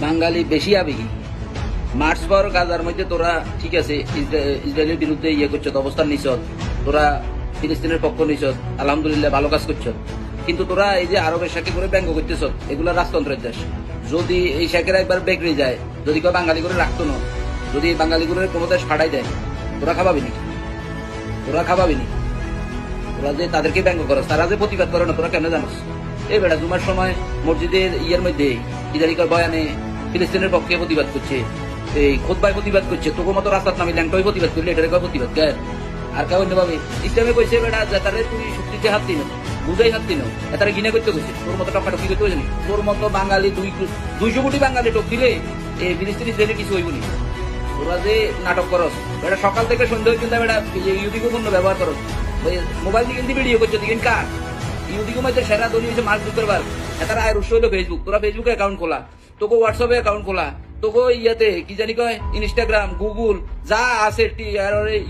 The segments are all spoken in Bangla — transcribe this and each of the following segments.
বাঙালি বেশি আবেগী। মার্চ পর গাজার মধ্যে তোরা ঠিক আছে ইসরায়েলের বিরুদ্ধে করছ, অবস্থান নিছ, তোরা ফিলিস্তিনের পক্ষ নিছ, আলহামদুলিল্লাহ ভালো কাজ করছ। কিন্তু তোরা এই যে আরবের সাথে করে ব্যঙ্গ করতেছ, এগুলা রাজতন্ত্রের দেশ। যদি এই শাকেরা একবার বেগড়ে যায়, যদি কেউ বাঙালি করে রাখতো না, যদি বাঙালি করে কোনো দেশ ফাটাই দেয়, তোরা খাবাবি নি? তোরা খাবাবি নি? তোরা যে তাদেরকে ব্যঙ্গ করস, তারা যে প্রতিবাদ করে না, তোরা কেন জানোস? এই বেটা জুমার সময় মসজিদের মধ্যে ইদারিকার বয়ানে ফিলিস্তিনের পক্ষে প্রতিবাদ করছে, এই খোদবায় প্রতিবাদ করছে, তোকে মতো রাস্তার নামে ল্যাংটাই প্রতিবাদ করলে এটার প্রতিবাদ কেন? আর কেউ অন্যভাবে ইসলামে কইছে বেটা তারা তুই শক্তিতে হাত দিন, বুঝাই হাত দিন, তারা ঘৃণা করতে কইছে। তোর মতো টকা টকি করতে হয়েছে, তোর মতো বাঙালি 200 কোটি বাঙালি টক দিলে এই ফিলিস্তিন ইসরায়েলে কিছু হইব নি। তোরা যে নাটক করস বেটা, সকাল থেকে সন্ধ্যা পর্যন্ত বেটা ইউটিউবে পণ্য ব্যবহার করস, মোবাইল দিয়ে কিন্তু ভিডিও করছো, দিকেন কার ইউটিউবে মধ্যে সেরা দলীয় হচ্ছে মাছ শুক্রবার, তারা আয়ের উৎস হইলো ফেসবুক। তোরা ফেসবুকে অ্যাকাউন্ট খোলা, তোকে হোয়াটসঅ্যাপে অ্যাকাউন্ট খোলা, তোকে ইয়াতে কি জানি কয় ইনস্টাগ্রাম, গুগল যা আছে,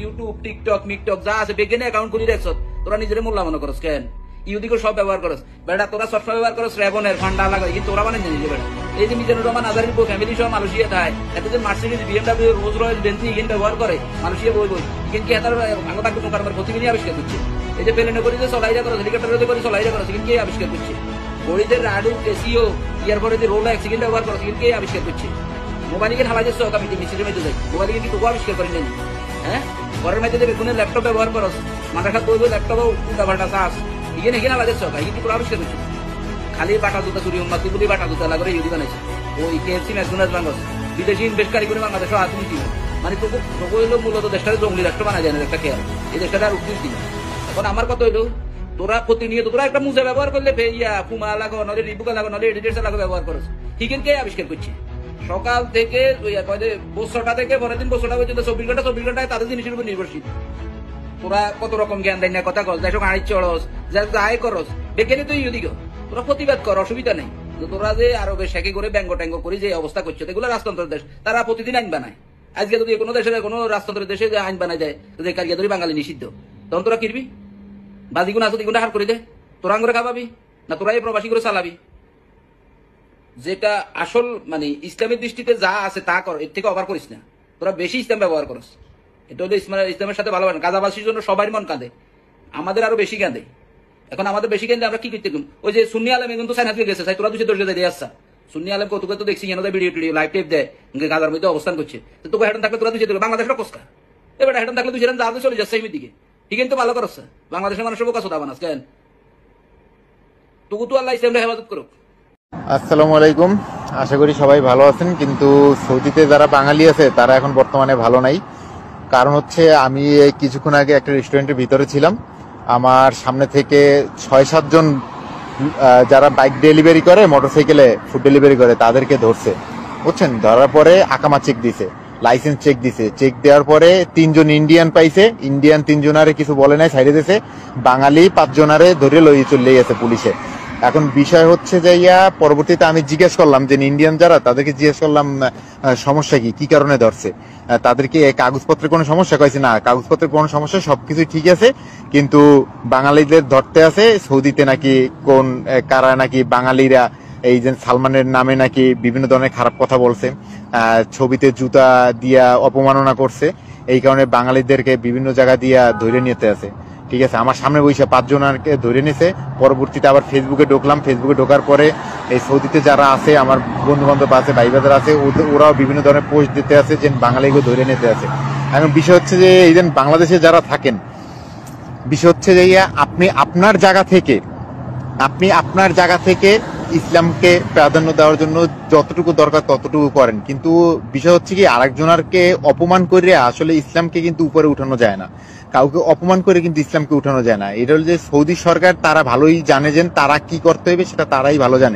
ইউটিউব, টিকটক, মিকটক যা আছে বেগেনে অ্যাকাউন্ট খুলি রাখছ। তোরা নিজের মূল্য মনে করস কেন? ইউদিকে সব ব্যবহার করস বেটা, তোরা সবসময় ব্যবহার করস রেবনের ফান্ডা লাগাই, কিন্তু তোরা মানে জানিস বেটা এই যে মিজানুর রহমান আজারির ফ্যামিলি সহ মালয়েশিয়া থাকে, এত যে মার্সিডিজ, বিএমডব্লিউ, রোজ রয়েল, বেঞ্জি ইগেন ব্যবহার করে মালয়েশিয়া বই বই ইগেন কি এটার আঙ্গতাকে মোকারবার প্রতিদিনই আবিষ্কার করছে। এই যে প্লেনে করে যে চলাইরা করছে, হেলিকপ্টারে করে চলাইরা করছে, ইগেন কে আবিষ্কার করছে? গড়িদের রাডু, কেসিও, ইয়ারপরে যে রোলেক্স ইগেন ব্যবহার করছে, ইগেন কে আবিষ্কার করছে? মোবাইল ইগেন হালাই যাচ্ছে আমি মিস্ত্রির মধ্যে যাই, মোবাইল ইগেন কি তোকে আবিষ্কার করেন নাকি? হ্যাঁ, ঘরের মধ্যে যে বেগুনের ল্যাপটপ ব্যবহার করস, মাথা খাত বই বই ল্যাপটপও উল্টা পাল্টা চাষ, ইগেন এখানে হালাই যাচ্ছে ইগেন কি তোরা আবিষ্কার করছে? খালি বাটা জুতা চুরি উম্মাতি বলি বাটা জুতা লাগরে ইউদি বানাইছে। ওই কেএফসি ম্যাকডোনাল্ডস বাংলাদেশ বিদেশি ইনভেস্টকারী করে বাংলাদেশও হাত নীতি মানে তোকে হইলো মূলত দেশটাকে জঙ্গলি রাষ্ট্র বানাই যায় না একটা খেয়াল, এই দেশটা আর উঠতে দিন। এখন আমার কথা হইলো তোরা প্রতিনিয়ত তোরা একটা মুজা ব্যবহার করলে ইয়া ফুমা লাগো, নলে রিবুকা লাগো, নলে এডিটার্স লাগো ব্যবহার করছ, ঠিকেন কে আবিষ্কার করছে? সকাল থেকে বছরটা থেকে পরের দিন বছরটা পর্যন্ত 24 ঘন্টায় তাদের জিনিসের উপর নির্ভরশীল। তোরা কত রকম জ্ঞান দেয় না, কথা কস, যাই হোক আয় চড়স, যা আয় করস, বেকেনি তুই ইউদিকে তোরা প্রতিবাদ কর, অসুবিধা নেই। তোরা যে আরবের শেখে করে ব্যঙ্গ ট্যাঙ্গ করে যে অবস্থা করছে, এগুলো রাজতন্ত্রের দেশ, তারা প্রতিদিন আইন বানায়। আজকে যদি কোনো দেশে কোনো রাজতন্ত্রের দেশে যে আইন বানায় যায় যে কারিয়া ধরি বাঙালি নিষিদ্ধ, তখন তোরা কিরবি? বাজিগুণ আসো দিগুণটা হার করে দে, তোরা করে খাবাবি না তোরা এই প্রবাসী করে চালাবি? যেটা আসল মানে ইসলামের দৃষ্টিতে যা আছে তা কর, এর থেকে অবার করিস না। তোরা বেশি ইসলাম ব্যবহার করস, এটা হলো ইসলামের সাথে ভালো হয় না। গাজাবাসীর জন্য সবাই মন কাঁদে, আমাদের আরো বেশি কাঁদে। এখন আমাদের বেশি কেন্দ্রে আমরা কি করতে ওই যে সুন্নি আলমে কিন্তু সাইন হাতে গেছে, তোরা দুশো দর্শে দিয়ে আসছা। সুন্নি আলম কত তো দেখছি ভিডিও টিডিও লাইভ টেপ দেয়, গাজার মধ্যে অবস্থান করছে। তোকে হেডন থাকলে তোরা দুশো বাংলাদেশের কোস্কা এবার হেডন থাকলে দুশো যা চলে যাচ্ছে এই দিকে, ঠিক কিন্তু ভালো করছ। বাংলাদেশের মানুষের বোকা সোদা বানাস কেন? তুকু তো আল্লাহ ইসলামটা হেফাজত করুক। আসসালামু আলাইকুম, আশা করি সবাই ভালো আছেন। কিন্তু সৌদিতে যারা বাঙালি আছে তারা এখন বর্তমানে ভালো নাই। কারণ হচ্ছে আমি কিছুক্ষণ আগে একটা রেস্টুরেন্টের ভিতরে ছিলাম, আমার সামনে থেকে 6-7 জন যারা বাইক ডেলিভারি করে, মোটরসাইকেলে ফুড ডেলিভারি করে, তাদেরকে ধরছে বুঝছেন। ধরার পরে আকামা চেক দিছে, লাইসেন্স চেক দিছে, চেক দেওয়ার পরে 3 জন ইন্ডিয়ান পাইছে, ইন্ডিয়ান 3 জনারে কিছু বলে নাই, সাইডে দিছে। বাঙালি 5 জনারে ধরে লইয়ে চলে গেছে পুলিশে। এখন বিষয় হচ্ছে যে পরবর্তীতে আমি জিজ্ঞেস করলাম যে ইন্ডিয়ান যারা, তাদেরকে জিজ্ঞেস করলাম সমস্যা কি কারণে ধরছে, তাদেরকে কাগজপত্রের কোনো সমস্যা? কইছে না, কাগজপত্রের কোনো সমস্যা, সবকিছু ঠিক আছে, কিন্তু বাঙালিদের ধরতে আছে। সৌদিতে নাকি কোন কারা নাকি বাঙালিরা এই যে সালমানের নামে নাকি বিভিন্ন ধরনের খারাপ কথা বলছে, ছবিতে জুতা দিয়া অপমাননা করছে, এই কারণে বাঙালিদেরকে বিভিন্ন জায়গা দিয়া ধরে নিতে আছে। ঠিক আছে, আমার সামনে বসে 5 জনকে ধরে নিছে। পরবর্তীতে আবার ফেসবুকে ঢুকলাম, ফেসবুকে ঢোকার পরে এই সৌদিতে যারা আছে, আমার বন্ধু বান্ধব আছে, ভাই বাজার আছে, ওরাও বিভিন্ন ধরনের পোস্ট দিতে আছে যে বাঙালিকে ধরে নিতে আছে। এখন বিষয় হচ্ছে যে এই যে বাংলাদেশে যারা থাকেন, বিষয় হচ্ছে যে আপনি আপনার জায়গা থেকে ইসলামকে প্রাধান্য দেওয়ার জন্য যতটুকু দরকার ততটুকু করেন, কিন্তু বিষয় হচ্ছে কি আরেকজনকে অপমান করে আসলে ইসলামকে কিন্তু উপরে উঠানো যায় না, কাউকে অপমান করে কিন্তু ইসলামকে উঠানো যায় না। এটা হল যে সৌদি সরকার, তারা ভালোই জানে যে তারা কি করতে হবে, সেটা তারাই ভালো জানে।